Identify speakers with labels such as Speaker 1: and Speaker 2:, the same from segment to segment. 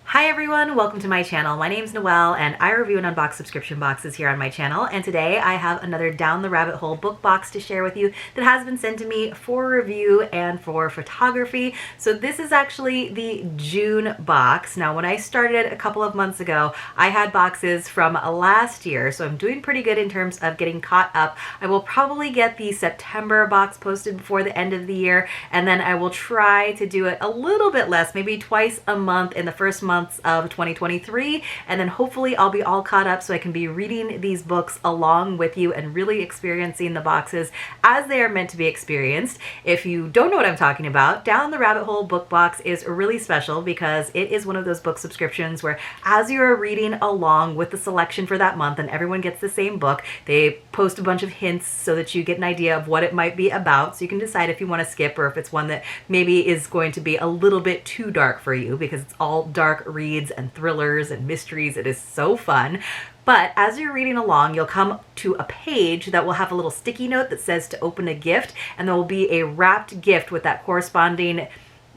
Speaker 1: Hi everyone, welcome to my channel. My name's Noelle and I review and unbox subscription boxes here on my channel, and today I have another down the rabbit hole book box to share with you that has been sent to me for review and for photography. So this is actually the June box. Now when I started a couple of months ago, I had boxes from last year, so I'm doing pretty good in terms of getting caught up. I will probably get the September box posted before the end of the year, and then I will try to do it a little bit less, maybe twice a month in the first month of 2023, and then hopefully I'll be all caught up so I can be reading these books along with you and really experiencing the boxes as they are meant to be experienced. If you don't know what I'm talking about, Down the Rabbit Hole book box is really special because it is one of those book subscriptions where as you're reading along with the selection for that month and everyone gets the same book, they post a bunch of hints so that you get an idea of what it might be about, so you can decide if you want to skip or if it's one that maybe is going to be a little bit too dark for you, because it's all dark reads and thrillers and mysteries. It is so fun. But as you're reading along, you'll come to a page that will have a little sticky note that says to open a gift, and there will be a wrapped gift with that corresponding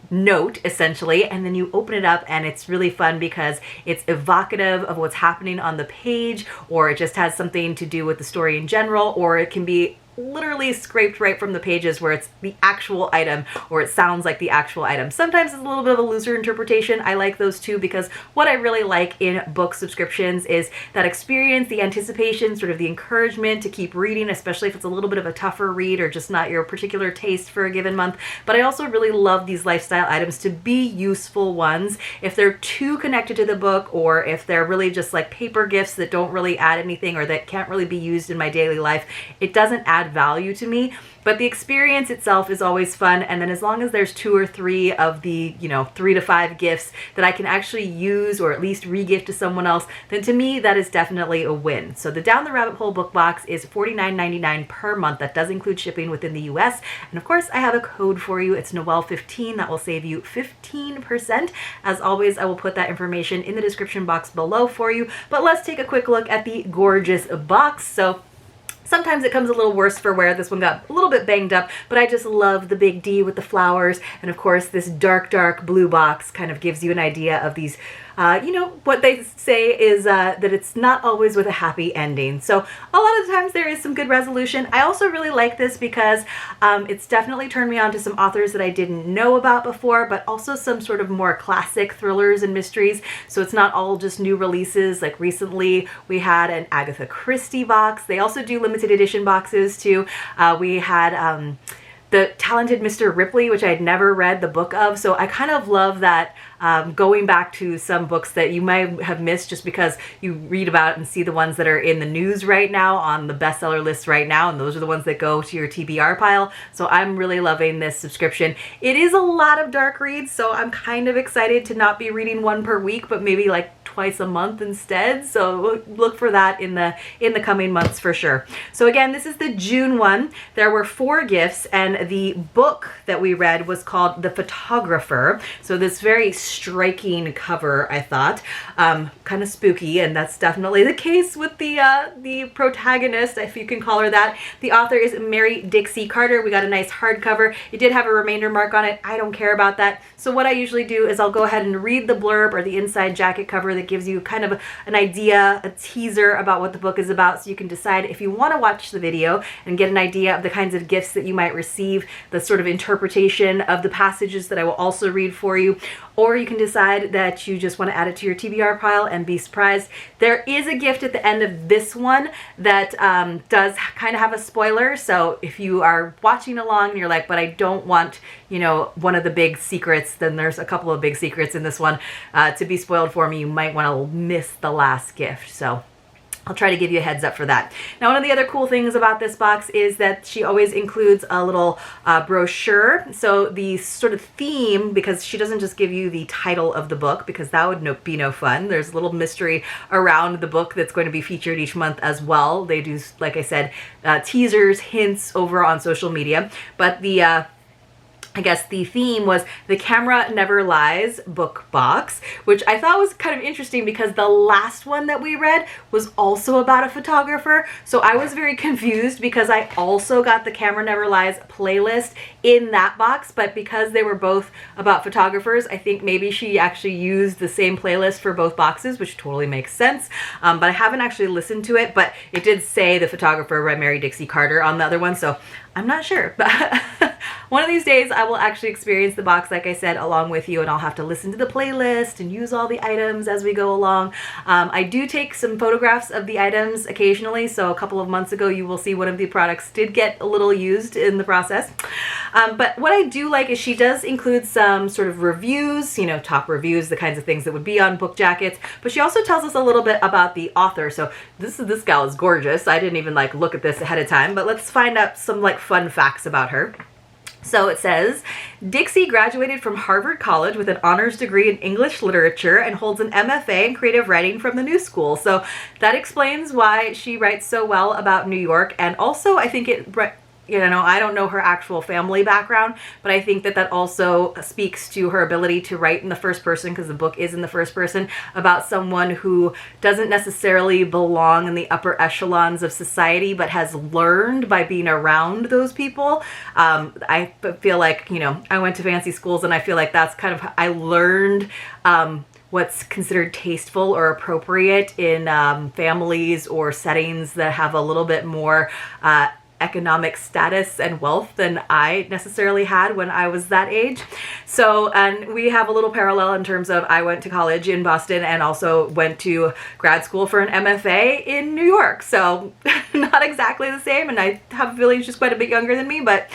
Speaker 1: note essentially, and then you open it up and it's really fun because it's evocative of what's happening on the page, or it just has something to do with the story in general, or it can be literally scraped right from the pages where it's the actual item or it sounds like the actual item. Sometimes it's a little bit of a looser interpretation. I like those too, because what I really like in book subscriptions is that experience, the anticipation, sort of the encouragement to keep reading, especially if it's a little bit of a tougher read or just not your particular taste for a given month. But I also really love these lifestyle items to be useful ones. If they're too connected to the book, or if they're really just like paper gifts that don't really add anything or that can't really be used in my daily life, it doesn't add value to me. But the experience itself is always fun, and then as long as there's 2 or 3 of the 3 to 5 gifts that I can actually use or at least re-gift to someone else, then to me that is definitely a win. So the Down the Rabbit Hole book box is $49.99 per month. That does include shipping within the US, and of course I have a code for you. It's Noelle15. That will save you 15%. As always, I will put that information in the description box below for you. But let's take a quick look at the gorgeous box. So sometimes it comes a little worse for wear. This one got a little bit banged up, but I just love the big D with the flowers. And of course, this dark, dark blue box kind of gives you an idea of these, what they say is that it's not always with a happy ending. So a lot of the times there is some good resolution. I also really like this because it's definitely turned me on to some authors that I didn't know about before, but also some sort of more classic thrillers and mysteries. So it's not all just new releases. Like recently we had an Agatha Christie box. They also do limited edition boxes too. We had The Talented Mr. Ripley, which I had never read the book of. So I kind of love that, going back to some books that you might have missed just because you read about and see the ones that are in the news right now on the bestseller lists right now, and those are the ones that go to your TBR pile. So I'm really loving this subscription. It is a lot of dark reads, so I'm kind of excited to not be reading one per week, but maybe like twice a month instead. So look for that in the coming months for sure. So again, this is the June one. There were 4 gifts, and the book that we read was called The Photographer. So this very striking cover, I thought, kind of spooky, and that's definitely the case with the protagonist, if you can call her that. The author is Mary Dixie Carter. We got a nice hardcover. It did have a remainder mark on it. I don't care about that. So what I usually do is I'll go ahead and read the blurb or the inside jacket cover that gives you kind of an idea, a teaser about what the book is about, so you can decide if you want to watch the video and get an idea of the kinds of gifts that you might receive, the sort of interpretation of the passages that I will also read for you, or you can decide that you just want to add it to your TBR pile and be surprised. There is a gift at the end of this one that does kind of have a spoiler, so if you are watching along and you're like, but I don't want, one of the big secrets, then there's a couple of big secrets in this one to be spoiled for me. You might want to miss the last gift. So I'll try to give you a heads up for that. Now, one of the other cool things about this box is that she always includes a little brochure. So the sort of theme, because she doesn't just give you the title of the book, because that would be no fun. There's a little mystery around the book that's going to be featured each month as well. They do, like I said, teasers, hints over on social media. But the I guess the theme was The Camera Never Lies book box, which I thought was kind of interesting because the last one that we read was also about a photographer. So I was very confused because I also got the Camera Never Lies playlist in that box, but because they were both about photographers, I think maybe she actually used the same playlist for both boxes, which totally makes sense. But I haven't actually listened to it, but it did say The Photographer by Mary Dixie Carter on the other one, so I'm not sure. But one of these days I will actually experience the box, like I said, along with you, and I'll have to listen to the playlist and use all the items as we go along. I do take some photographs of the items occasionally, so a couple of months ago you will see one of the products did get a little used in the process. But what I do like is she does include some sort of reviews, you know, top reviews, the kinds of things that would be on book jackets, but she also tells us a little bit about the author. So this gal is gorgeous. I didn't even like look at this ahead of time, but let's find out some like fun facts about her. So it says, Dixie graduated from Harvard College with an honors degree in English literature and holds an MFA in creative writing from the New School. So that explains why she writes so well about New York. And also I think it, you know, I don't know her actual family background, but I think that that also speaks to her ability to write in the first person, because the book is in the first person, about someone who doesn't necessarily belong in the upper echelons of society, but has learned by being around those people. I feel like, you know, I went to fancy schools, and I feel like that's kind of, I learned what's considered tasteful or appropriate in families or settings that have a little bit more economic status and wealth than I necessarily had when I was that age. So, and we have a little parallel in terms of I went to college in Boston and also went to grad school for an MFA in New York. So not exactly the same, and I have a feeling she's quite a bit younger than me, but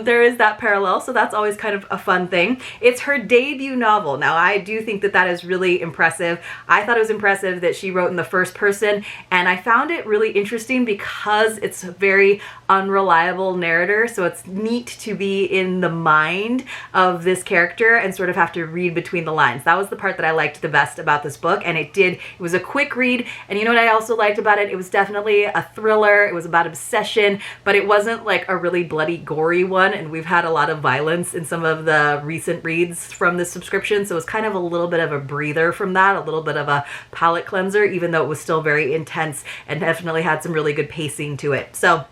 Speaker 1: there is that parallel. So that's always kind of a fun thing. It's her debut novel. Now, I do think that that is really impressive. I thought it was impressive that she wrote in the first person, and I found it really interesting because it's a very unreliable narrator. So it's neat to be in the mind of this character and sort of have to read between the lines. That was the part that I liked the best about this book, and it was a quick read. And you know what I also liked about it? It was definitely a thriller. It was about obsession, but it wasn't like a really bloody, gory one. And we've had a lot of violence in some of the recent reads from this subscription. So it was kind of a little bit of a breather from that, a little bit of a palate cleanser, even though it was still very intense and definitely had some really good pacing to it. So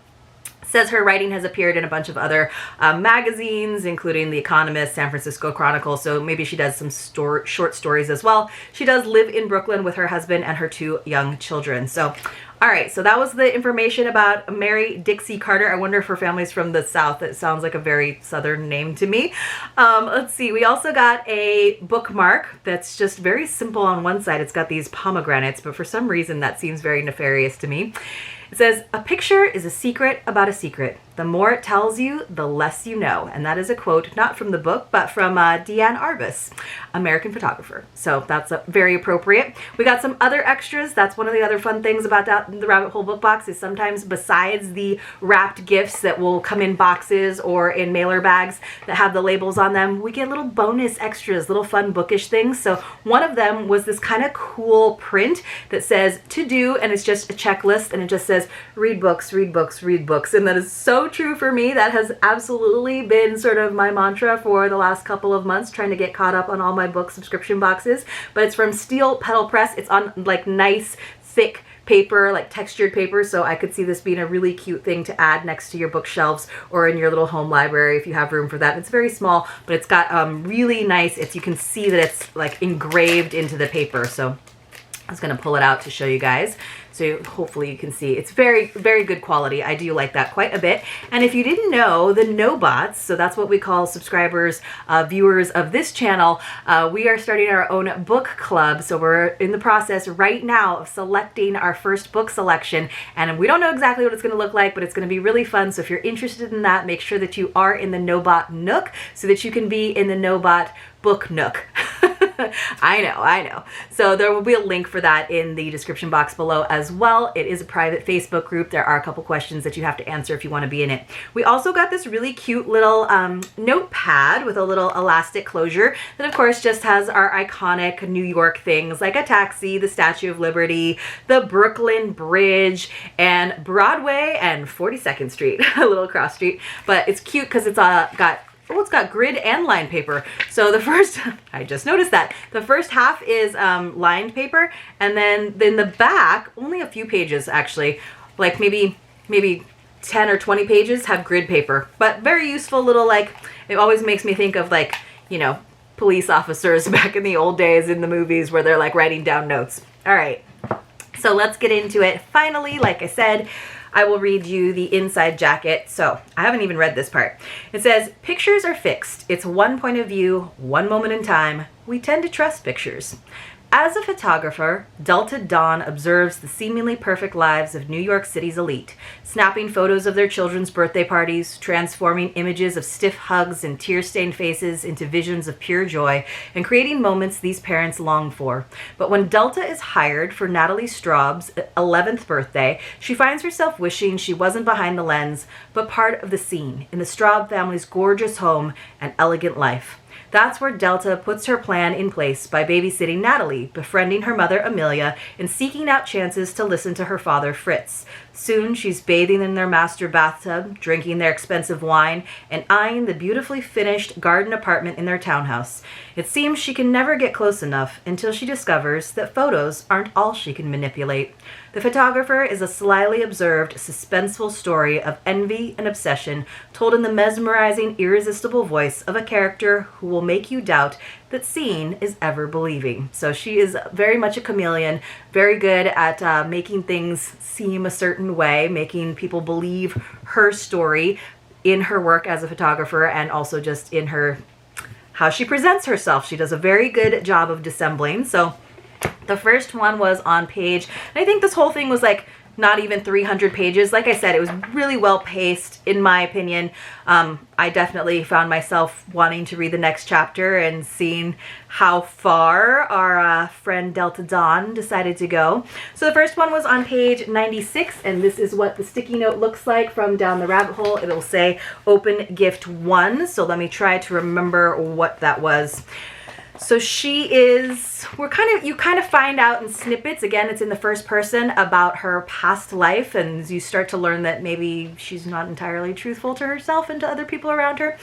Speaker 1: says her writing has appeared in a bunch of other magazines, including The Economist, San Francisco Chronicle, so maybe she does some short stories as well. She does live in Brooklyn with her husband and her 2 young children. So, all right, so that was the information about Mary Dixie Carter. I wonder if her family's from the South. It sounds like a very Southern name to me. Let's see, we also got a bookmark that's just very simple on one side. It's got these pomegranates, but for some reason that seems very nefarious to me. It says, a picture is a secret about a secret. The more it tells you, the less you know. And that is a quote, not from the book, but from Deanne Arbus, American photographer. So that's very appropriate. We got some other extras. That's one of the other fun things about the Rabbit Hole book box is sometimes besides the wrapped gifts that will come in boxes or in mailer bags that have the labels on them, we get little bonus extras, little fun bookish things. So one of them was this kind of cool print that says to do, and it's just a checklist, and it just says read books, read books, read books. And that is so true for me. That has absolutely been sort of my mantra for the last couple of months, trying to get caught up on all my book subscription boxes. But it's from Steel Petal Press. It's on like nice, thick paper, like textured paper, so I could see this being a really cute thing to add next to your bookshelves or in your little home library if you have room for that. It's very small, but it's got really nice, you can see that it's like engraved into the paper. So I was going to pull it out to show you guys. So hopefully you can see it's very, very good quality. I do like that quite a bit. And if you didn't know, the no-bots, so that's what we call subscribers, viewers of this channel, we are starting our own book club. So we're in the process right now of selecting our first book selection. And we don't know exactly what it's going to look like, but it's going to be really fun. So if you're interested in that, make sure that you are in the no-bot nook so that you can be in the no-bot book nook. I know. So there will be a link for that in the description box below as well. It is a private Facebook group. There are a couple questions that you have to answer if you want to be in it. We also got this really cute little notepad with a little elastic closure that of course just has our iconic New York things like a taxi, the Statue of Liberty, the Brooklyn Bridge, and Broadway and 42nd Street, a little cross street. But it's cute because it's got oh, it's got grid and lined paper. So the first, I just noticed that. The first half is lined paper, and then the back, only a few pages actually, like maybe 10 or 20 pages have grid paper. But very useful little, like, it always makes me think of, like, you know, police officers back in the old days in the movies where they're like writing down notes. All right, so let's get into it. Finally, like I said, I will read you the inside jacket. So I haven't even read this part. It says, pictures are fixed. It's one point of view, one moment in time. We tend to trust pictures. As a photographer, Delta Dawn observes the seemingly perfect lives of New York City's elite, snapping photos of their children's birthday parties, transforming images of stiff hugs and tear-stained faces into visions of pure joy, and creating moments these parents long for. But when Delta is hired for Natalie Straub's 11th birthday, she finds herself wishing she wasn't behind the lens, but part of the scene in the Straub family's gorgeous home and elegant life. That's where Delta puts her plan in place by babysitting Natalie, befriending her mother Amelia, and seeking out chances to listen to her father Fritz. Soon she's bathing in their master bathtub, drinking their expensive wine, and eyeing the beautifully finished garden apartment in their townhouse. It seems she can never get close enough until she discovers that photos aren't all she can manipulate. The Photographer is a slyly observed, suspenseful story of envy and obsession, told in the mesmerizing, irresistible voice of a character who will make you doubt that seeing is ever believing. So she is very much a chameleon, very good at making things seem a certain way, making people believe her story in her work as a photographer, and also just in her how she presents herself. She does a very good job of dissembling. So the first one was on page, and I think this whole thing was like not even 300 pages. Like I said, it was really well paced, in my opinion. I definitely found myself wanting to read the next chapter and seeing how far our friend Delta Dawn decided to go. So the first one was on page 96, and this is what the sticky note looks like from Down the Rabbit Hole. It'll say Open Gift 1. So let me try to remember what that was. So she is, you kind of find out in snippets, again, it's in the first person, about her past life, and you start to learn that maybe she's not entirely truthful to herself and to other people around her.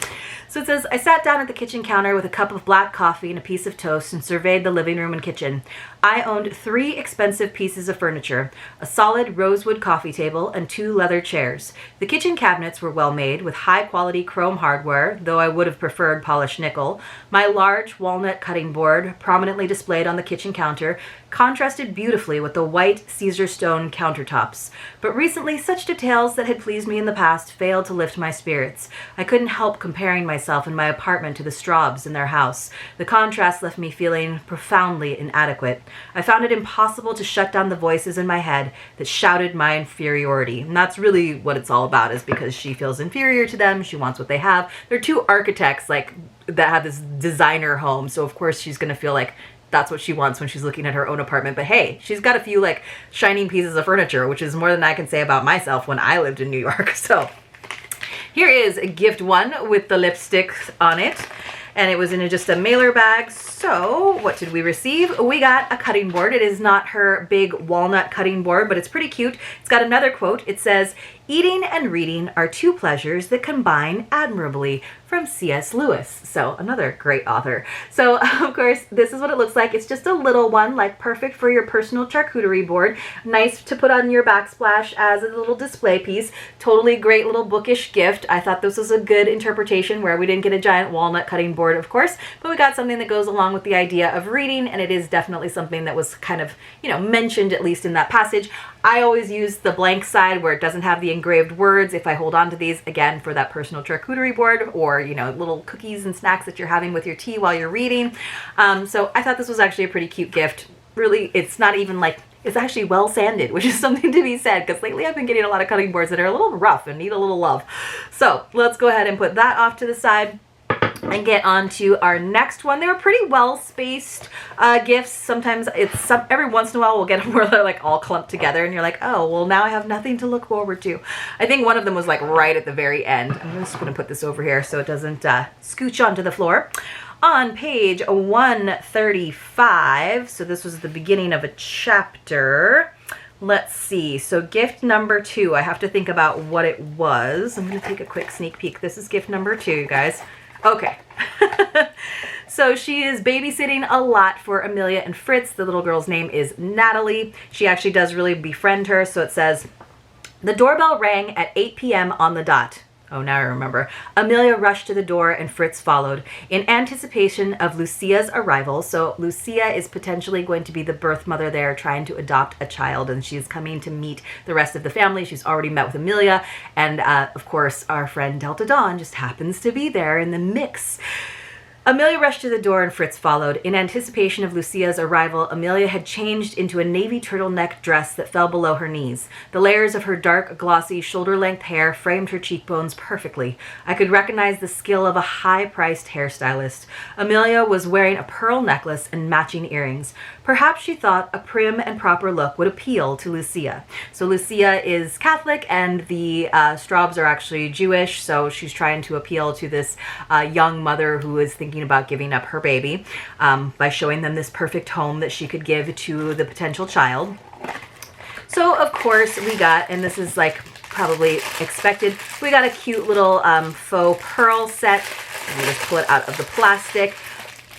Speaker 1: So it says, I sat down at the kitchen counter with a cup of black coffee and a piece of toast and surveyed the living room and kitchen. I owned 3 expensive pieces of furniture, a solid rosewood coffee table and 2 leather chairs. The kitchen cabinets were well made with high-quality chrome hardware, though I would have preferred polished nickel. My large walnut cutting board, prominently displayed on the kitchen counter, contrasted beautifully with the white Caesar stone countertops. But recently, such details that had pleased me in the past failed to lift my spirits. I couldn't help comparing myself in my apartment to the Straubs in their house. The contrast left me feeling profoundly inadequate. I found it impossible to shut down the voices in my head that shouted my inferiority. And that's really what it's all about, is because she feels inferior to them. She wants what they have. They're 2 architects that have this designer home. So of course she's going to feel like that's what she wants when she's looking at her own apartment. But hey, she's got a few shining pieces of furniture, which is more than I can say about myself when I lived in New York. So here is gift 1 with the lipstick on it. And it was in just a mailer bag. So what did we receive? We got a cutting board. It is not her big walnut cutting board, but it's pretty cute. It's got another quote. It says, eating and reading are 2 pleasures that combine admirably, from C.S. Lewis. So another great author. So of course, this is what it looks like. It's just a little one, perfect for your personal charcuterie board. Nice to put on your backsplash as a little display piece. Totally great little bookish gift. I thought this was a good interpretation, where we didn't get a giant walnut cutting board, of course, but we got something that goes along with the idea of reading, and it is definitely something that was kind of, mentioned at least in that passage. I always use the blank side where it doesn't have the engraved words if I hold on to these, again, for that personal charcuterie board, or little cookies and snacks that you're having with your tea while you're reading. So I thought this was actually a pretty cute gift. Really, it's not even it's actually well sanded, which is something to be said, because lately I've been getting a lot of cutting boards that are a little rough and need a little love. So let's go ahead and put that off to the side and get on to our next one. They were pretty well spaced gifts. Sometimes every once in a while we'll get them where they're all clumped together and you're like, oh, well, now I have nothing to look forward to. I think one of them was right at the very end. I'm just going to put this over here so it doesn't scooch onto the floor. On page 135, so this was the beginning of a chapter. Let's see. So gift number 2, I have to think about what it was. I'm going to take a quick sneak peek. This is gift number 2, you guys. Okay. So she is babysitting a lot for Amelia and Fritz. The little girl's name is Natalie. She actually does really befriend her. So it says, the doorbell rang at 8 p.m. on the dot. Oh, now I remember. Amelia rushed to the door and Fritz followed in anticipation of Lucia's arrival. So Lucia is potentially going to be the birth mother there trying to adopt a child, and she's coming to meet the rest of the family. She's already met with Amelia, and of course our friend Delta Dawn just happens to be there in the mix. Amelia rushed to the door and Fritz followed. In anticipation of Lucia's arrival, Amelia had changed into a navy turtleneck dress that fell below her knees. The layers of her dark, glossy, shoulder-length hair framed her cheekbones perfectly. I could recognize the skill of a high-priced hairstylist. Amelia was wearing a pearl necklace and matching earrings. Perhaps she thought a prim and proper look would appeal to Lucia. So Lucia is Catholic and the Straubs are actually Jewish, so she's trying to appeal to this young mother who is thinking about giving up her baby by showing them this perfect home that she could give to the potential child. So of course we got, and this is like probably expected, we got a cute little faux pearl set. Let me just pull it out of the plastic.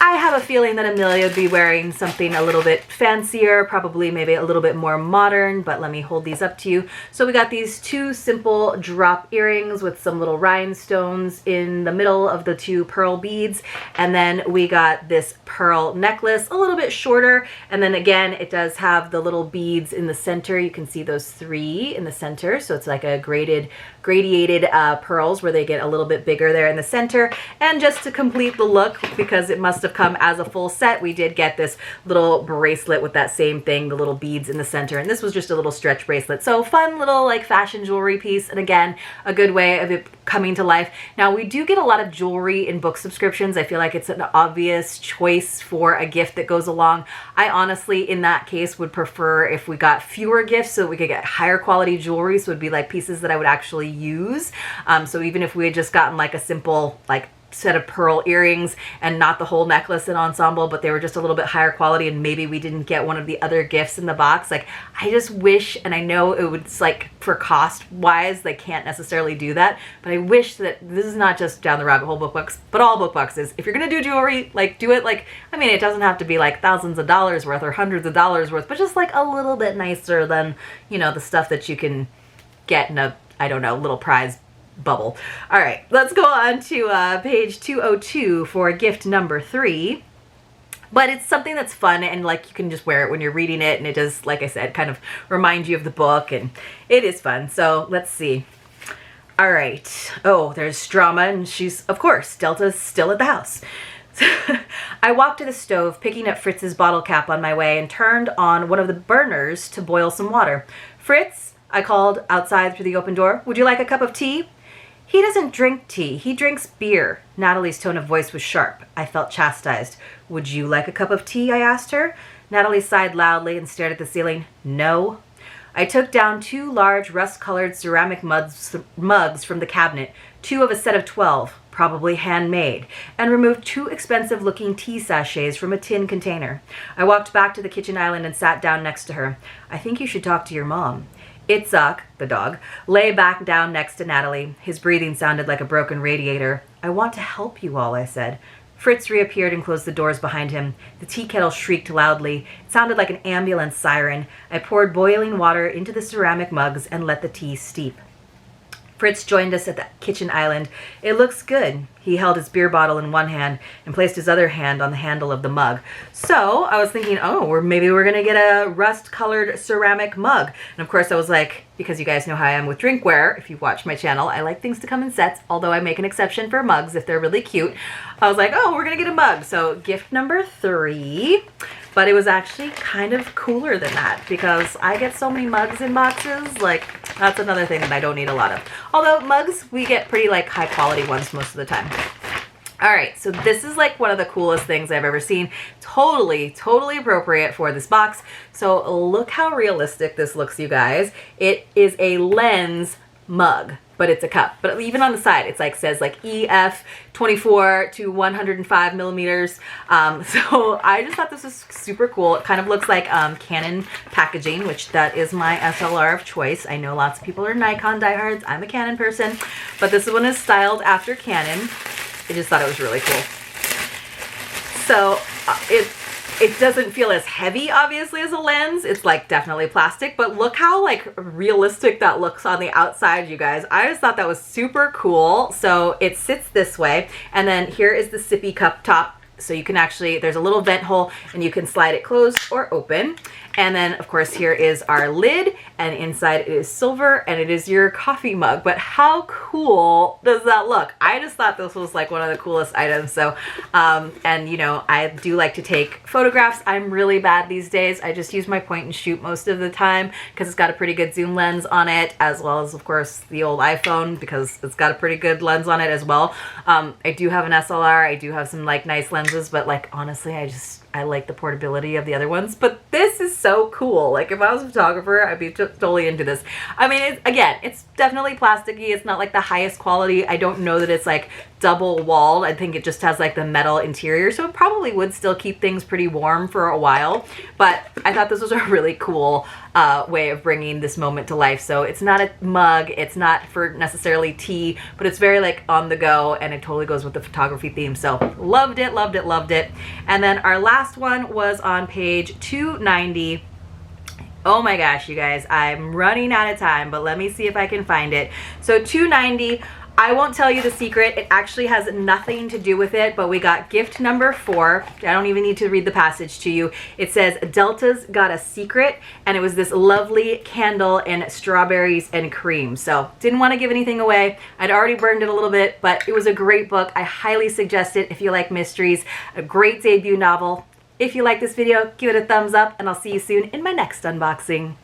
Speaker 1: I have a feeling that Amelia would be wearing something a little bit fancier, probably maybe a little bit more modern, but let me hold these up to you. So we got these two simple drop earrings with some little rhinestones in the middle of the two pearl beads. And then we got this pearl necklace, a little bit shorter. And then again, it does have the little beads in the center. You can see those three in the center. So it's like a gradiated pearls where they get a little bit bigger there in the center. And just to complete the look, because it must have come as a full set, we did get this little bracelet with that same thing, the little beads in the center, and this was just a little stretch bracelet. So fun little like fashion jewelry piece, and again, a good way of it coming to life. Now we do get a lot of jewelry in book subscriptions. I feel like it's an obvious choice for a gift that goes along. I honestly, in that case, would prefer if we got fewer gifts so we could get higher quality jewelry, so it would be like pieces that I would actually use. So even if we had just gotten like a simple like set of pearl earrings and not the whole necklace and ensemble, but they were just a little bit higher quality, and maybe we didn't get one of the other gifts in the box. Like, I just wish, and I know it would, like, for cost wise, they can't necessarily do that, but I wish that this is not just Down the Rabbit Hole book box, but all book boxes. If you're gonna do jewelry, like, do it like, I mean, it doesn't have to be like thousands of dollars worth or hundreds of dollars worth, but just like a little bit nicer than, you know, the stuff that you can get in a, I don't know, little prize bubble. All right, let's go on to page 202 for gift number 3. But it's something that's fun, and like you can just wear it when you're reading it, and it does, like I said, kind of remind you of the book, and it is fun. So let's see. All right. Oh, there's drama, and she's, of course, Delta's still at the house. I walked to the stove, picking up Fritz's bottle cap on my way, and turned on one of the burners to boil some water. Fritz, I called outside through the open door, would you like a cup of tea? He doesn't drink tea. He drinks beer. Natalie's tone of voice was sharp. I felt chastised. Would you like a cup of tea? I asked her. Natalie sighed loudly and stared at the ceiling. No. I took down 2 large rust-colored ceramic mugs from the cabinet, 2 of a set of 12, probably handmade, and removed 2 expensive-looking tea sachets from a tin container. I walked back to the kitchen island and sat down next to her. I think you should talk to your mom. Itzhak, the dog, lay back down next to Natalie. His breathing sounded like a broken radiator. I want to help you all, I said. Fritz reappeared and closed the doors behind him. The tea kettle shrieked loudly. It sounded like an ambulance siren. I poured boiling water into the ceramic mugs and let the tea steep. Fritz joined us at the kitchen island. It looks good. He held his beer bottle in one hand and placed his other hand on the handle of the mug. So I was thinking, oh, maybe we're going to get a rust-colored ceramic mug. And of course I was like, because you guys know how I am with drinkware, if you watch my channel, I like things to come in sets, although I make an exception for mugs if they're really cute. I was like, oh, we're going to get a mug. So gift number 3. But it was actually kind of cooler than that because I get so many mugs in boxes. Like, that's another thing that I don't need a lot of. Although mugs, we get pretty like high quality ones most of the time. All right, so this is like one of the coolest things I've ever seen. Totally appropriate for this box. So look how realistic this looks, you guys. It is a lens mug, but it's a cup. But even on the side, it's like says like EF 24 to 105 millimeters. So I just thought this was super cool. It kind of looks like Canon packaging, which that is my SLR of choice. I know lots of people are Nikon diehards. I'm a Canon person, but this one is styled after Canon. I just thought it was really cool. So it doesn't feel as heavy, obviously, as a lens. It's like definitely plastic, but look how like realistic that looks on the outside, you guys. I just thought that was super cool. So it sits this way, and then here is the sippy cup top. So you can actually, there's a little vent hole and you can slide it closed or open. And then of course here is our lid, and inside it is silver, and it is your coffee mug. But how cool does that look? I just thought this was like one of the coolest items. So, and you know, I do like to take photographs. I'm really bad these days. I just use my point and shoot most of the time because it's got a pretty good zoom lens on it, as well as of course the old iPhone, because it's got a pretty good lens on it as well. I do have an SLR. I do have some like nice lenses, but like honestly, I like the portability of the other ones, but this is so cool. Like if I was a photographer, I'd be totally into this. I mean, again, it's definitely plasticky. It's not like the highest quality. I don't know that it's like double walled. I think it just has like the metal interior, so it probably would still keep things pretty warm for a while. But I thought this was a really cool way of bringing this moment to life. So it's not a mug, it's not for necessarily tea, but it's very like on the go, and it totally goes with the photography theme. So loved it, loved it, loved it. And then our last one was on page 290. Oh my gosh, you guys, I'm running out of time, but let me see if I can find it. So 290, I won't tell you the secret. It actually has nothing to do with it, but we got gift number 4. I don't even need to read the passage to you. It says, Delta's got a secret, and it was this lovely candle in strawberries and cream. So didn't want to give anything away. I'd already burned it a little bit, but it was a great book. I highly suggest it if you like mysteries. A great debut novel. If you like this video, give it a thumbs up, and I'll see you soon in my next unboxing.